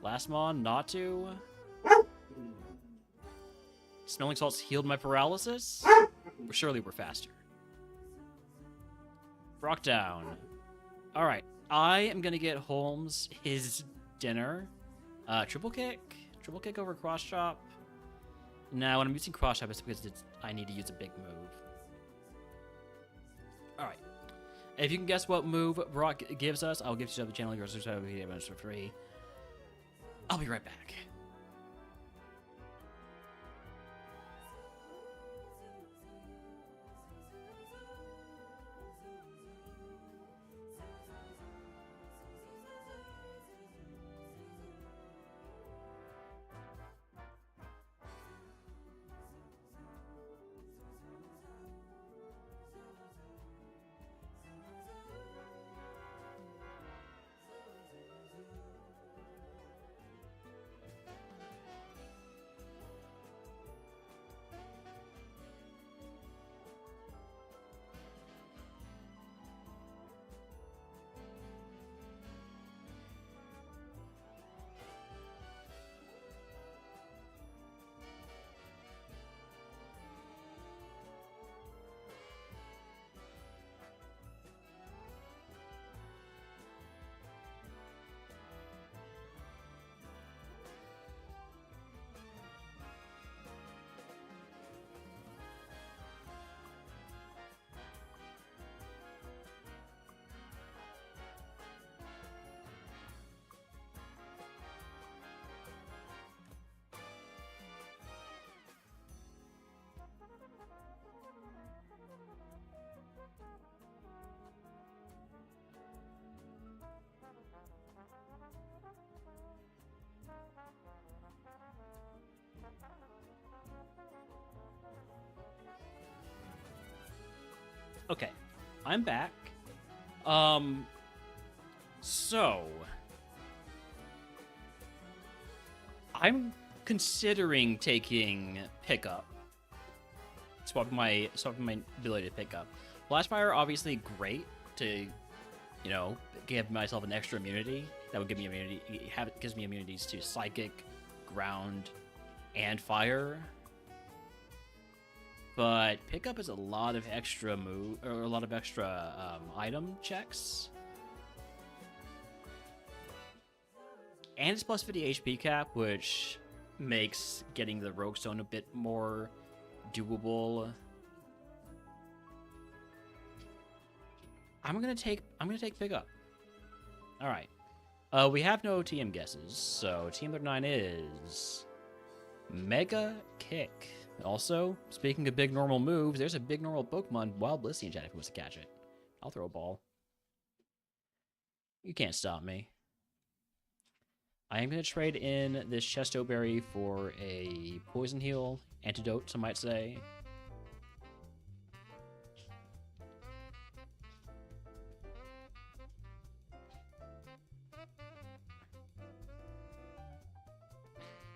Last Mon, not to. Smelling Salts healed my paralysis? Or surely we're faster. Brock down. Alright, I am gonna get Holmes his dinner. Triple kick? Triple kick over cross chop? Now, when I'm using cross chop, it's because I need to use a big move. Alright. If you can guess what move Brock gives us, I'll give you the channel yours for free. I'll be right back. Okay, I'm back. So I'm considering taking pickup. Swapping my ability to pick up. Flashfire, obviously great to, you know, give myself an extra immunity. That would give me immunity. It gives me immunities to psychic, ground, and fire. But pickup is a lot of extra item checks. And it's plus 50 HP cap, which makes getting the Rogue Stone a bit more doable. I'm gonna take pickup. All right. We have no TM guesses, so team number 9 is Mega Kick. Also, speaking of big normal moves, there's a big normal Pokemon, Wild Blissey in chat if he wants to catch it. I'll throw a ball. You can't stop me. I am going to trade in this Chesto Berry for a Poison Heal, Antidote, some might say.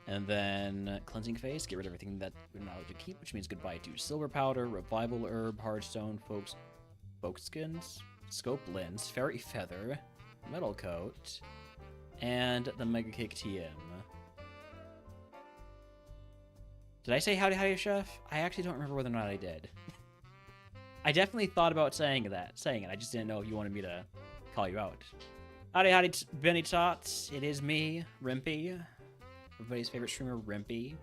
And then Cleansing Face, get rid of everything that we're not allowed to keep, which means goodbye to Silver Powder, Revival Herb, Hardstone, Folkskins, Scope Lens, Fairy Feather, Metal Coat, and the Mega Kick TM. Did I say howdy, Chef? I actually don't remember whether or not I did. I definitely thought about saying it. I just didn't know if you wanted me to call you out. Howdy, Benny Tots. It is me, Rimpy. Everybody's favorite streamer, Rimpy.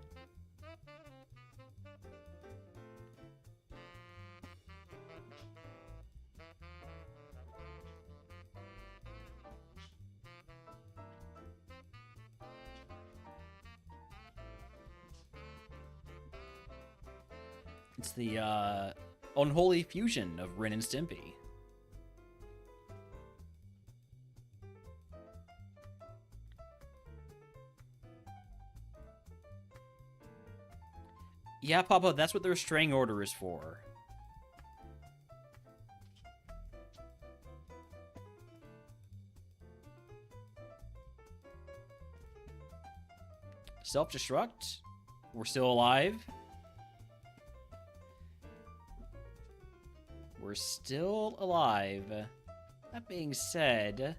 It's the unholy fusion of Ren and Stimpy. Yeah, Papa, that's what their restraining order is for. Self-destruct? We're still alive? We're still alive. That being said,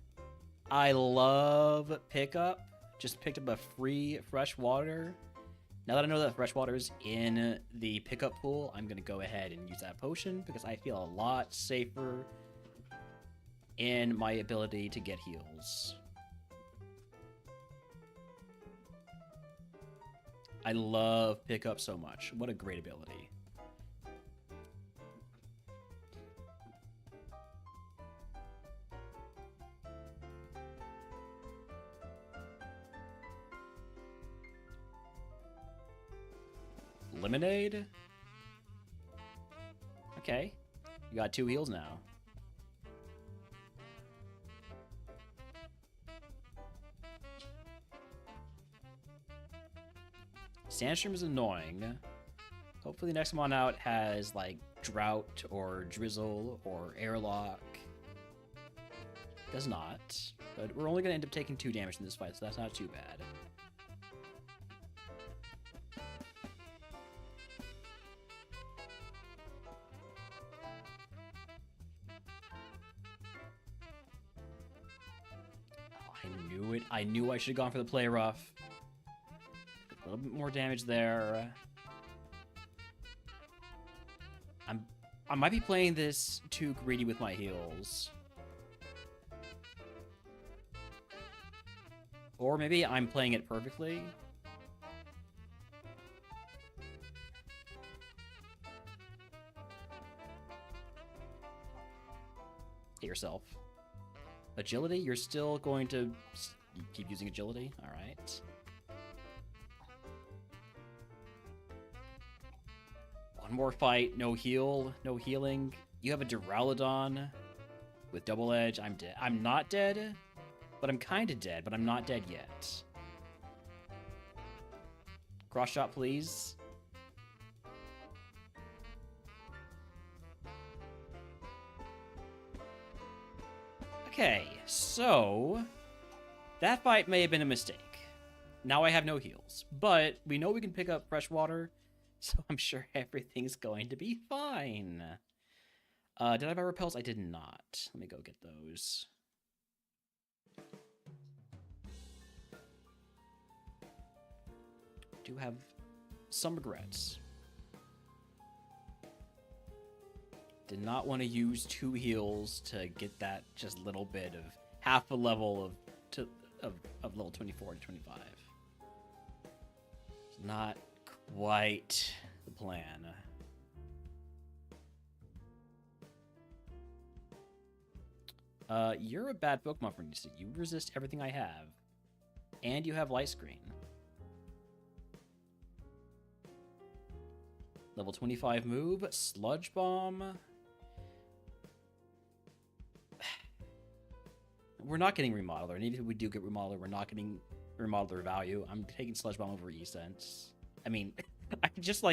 I love pickup. Just picked up a free fresh water. Now that I know that fresh water is in the pickup pool, I'm going to go ahead and use that potion because I feel a lot safer in my ability to get heals. I love pickup so much. What a great ability. Lemonade? Okay. You got 2 heals now. Sandstream is annoying. Hopefully the next one out has, like, Drought or Drizzle or Airlock. Does not. But we're only going to end up taking 2 damage in this fight, so that's not too bad. I knew I should have gone for the play rough. A little bit more damage there. I might be playing this too greedy with my heals. Or maybe I'm playing it perfectly. Hit yourself. Agility? You're still going to keep using agility? Alright. One more fight. No heal. No healing. You have a Duraludon with double edge. I'm dead. I'm not dead, but I'm kind of dead, but I'm not dead yet. Cross shot, please. Okay, so that fight may have been a mistake. Now I have no heals, but we know we can pick up fresh water, so I'm sure everything's going to be fine. Did I have my repels? I did not. Let me go get those. Do have some regrets. Did not want to use 2 heals to get that just little bit of half a level of level 24 to 25. It's not quite the plan. You're a bad Pokemon for me. You resist everything I have. And you have Light Screen. Level 25 move, Sludge Bomb. We're not getting Remodeler, and even if we do get Remodeler, we're not getting Remodeler value. I'm taking Sludge Bomb over E-Sense. I mean, I just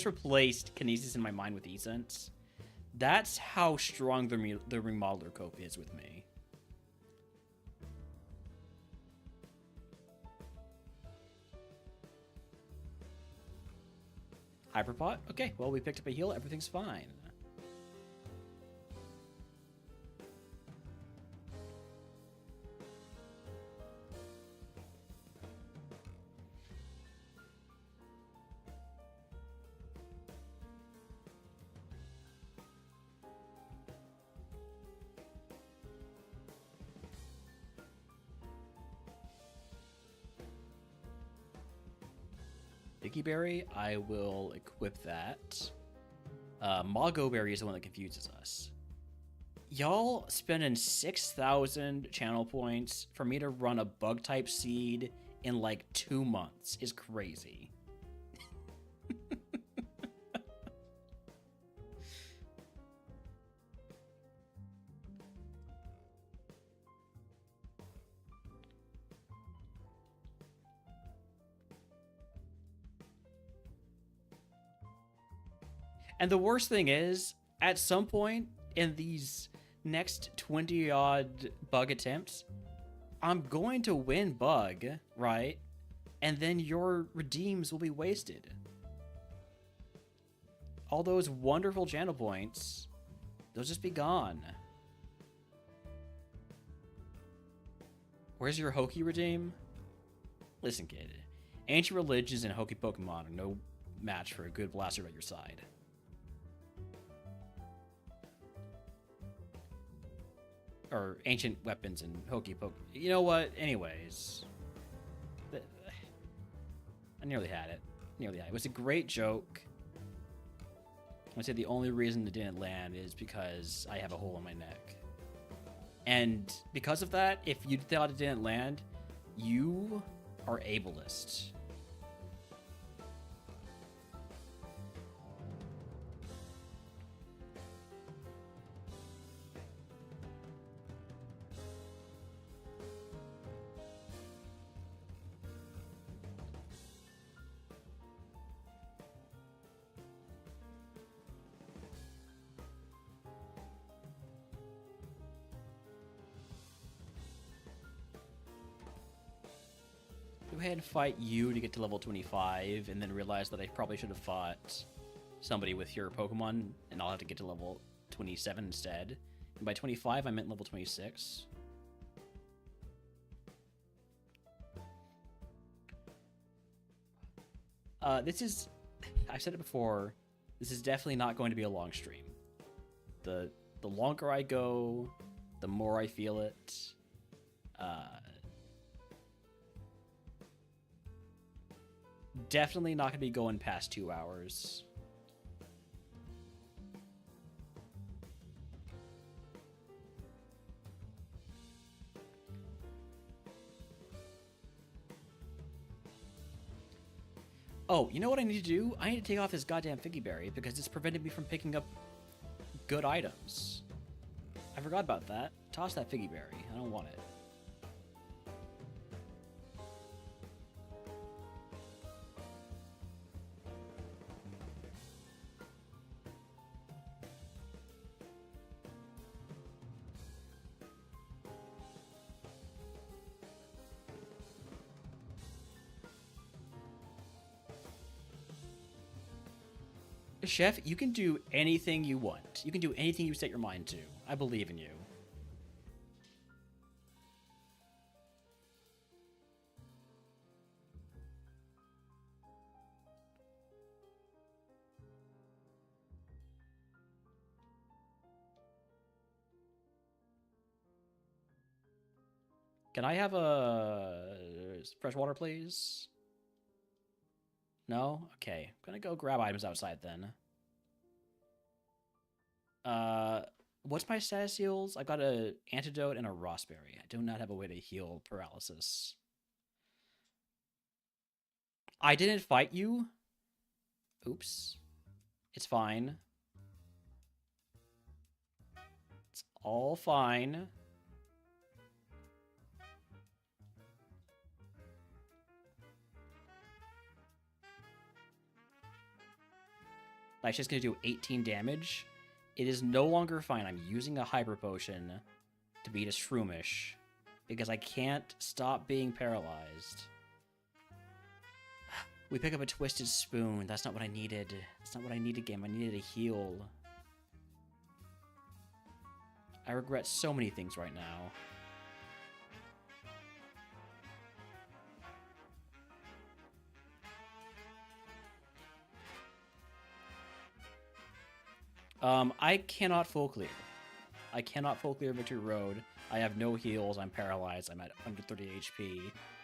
replaced Kinesis in my mind with E-Sense. That's how strong the Remodeler cope is with me. Hyperpot? Okay, well, we picked up a heal. Everything's fine. Sticky Berry, I will equip that. Mago Berry is the one that confuses us. Y'all spending 6,000 channel points for me to run a Bug-type seed in like 2 months is crazy. And the worst thing is, at some point in these next 20-odd bug attempts, I'm going to win bug, right? And then your redeems will be wasted. All those wonderful channel points, they'll just be gone. Where's your Hoki redeem? Listen, kid. Ancient religions and Hoki Pokemon are no match for a good blaster at your side. Or ancient weapons and Hoki Poke. You know what? Anyways. I nearly had it. It was a great joke. I said the only reason it didn't land is because I have a hole in my neck. And because of that, if you thought it didn't land, you are ableist. Go ahead and fight you to get to level 25, and then realize that I probably should have fought somebody with your Pokemon, and I'll have to get to level 27 instead. And by 25, I meant level 26. This is... I've said it before, this is definitely not going to be a long stream. The longer I go, the more I feel it. Definitely not going to be going past 2 hours. Oh, you know what I need to do? I need to take off this goddamn Figgy Berry because it's preventing me from picking up good items. I forgot about that. Toss that Figgy Berry. I don't want it. Chef, you can do anything you want. You can do anything you set your mind to. I believe in you. Can I have a fresh water, please? No? Okay. I'm gonna go grab items outside then. What's my status heals? I've got an antidote and a raspberry. I do not have a way to heal paralysis. I didn't fight you? Oops. It's fine. It's all fine. That's just going to do 18 damage. It is no longer fine. I'm using a hyper potion to beat a Shroomish because I can't stop being paralyzed. We pick up a twisted spoon. That's not what I needed. That's not what I needed, game. I needed a heal. I regret so many things right now. I cannot full clear. I cannot full clear Victory Road. I have no heals. I'm paralyzed. I'm at under 30 HP.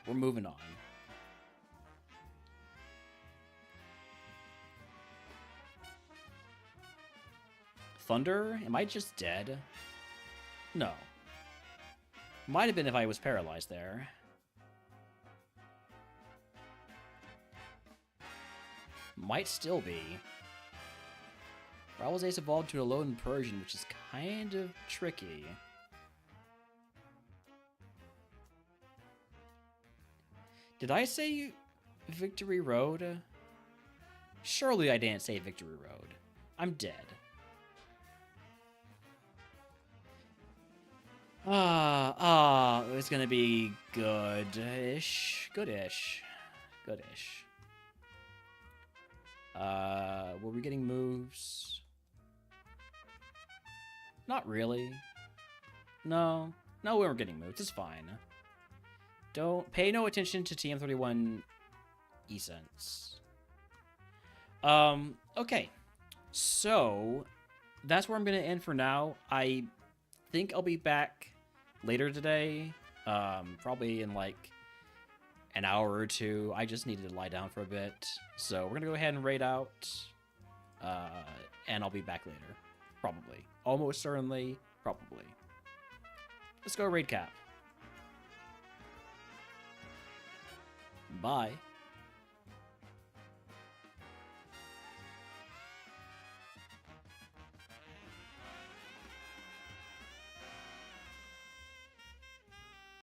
We're moving on. Thunder? Am I just dead? No. Might have been if I was paralyzed there. Might still be. Raoul's Ace evolved to a Lone Persian, which is kind of tricky. Did I say Victory Road? Surely I didn't say Victory Road. I'm dead. It's gonna be good-ish. Good-ish. Good-ish. Were we getting moves? Not really. No. No, we weren't getting moves. It's fine. Don't pay no attention to TM31 eSense. Okay. So, that's where I'm going to end for now. I think I'll be back later today. Probably in like an hour or two. I just needed to lie down for a bit. So, we're going to go ahead and raid out. And I'll be back later. Probably. Almost certainly. Probably. Let's go raid cap. Bye.